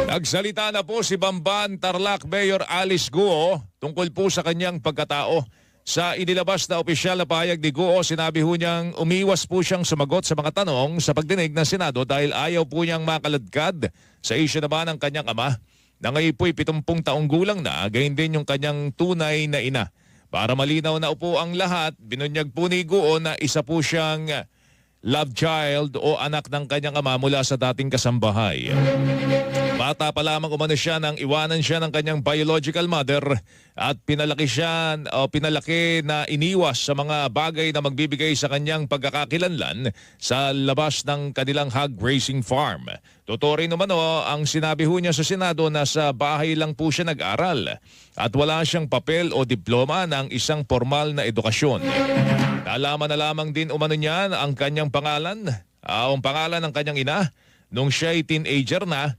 Nagsalita na po si Bamban Tarlac Mayor Alice Guo tungkol po sa kanyang pagkatao. Sa inilabas na opisyal na pahayag ni Guo, sinabi ho niyang umiwas po siyang sumagot sa mga tanong sa pagdinig ng Senado dahil ayaw po niyang makaladkad sa isyu naman ng kanyang ama na ngayon po'y 70 taong gulang na, gayon din yung kanyang tunay na ina. Para malinaw na po ang lahat, binunyag po ni Guo na isa po siyang love child o anak ng kanyang ama mula sa dating kasambahay. Bata pa lamang umano siya nang iwanan siya ng kanyang biological mother at pinalaki na iniwas sa mga bagay na magbibigay sa kanyang pagkakakilanlan sa labas ng kanilang hog raising farm. Totoo rin naman ang sinabi ho niya sa Senado na sa bahay lang po siya nag-aral at wala siyang papel o diploma ng isang formal na edukasyon. Nalaman na lamang din umano niya ang kanyang pangalan, ang pangalan ng kanyang ina nung siya'y teenager na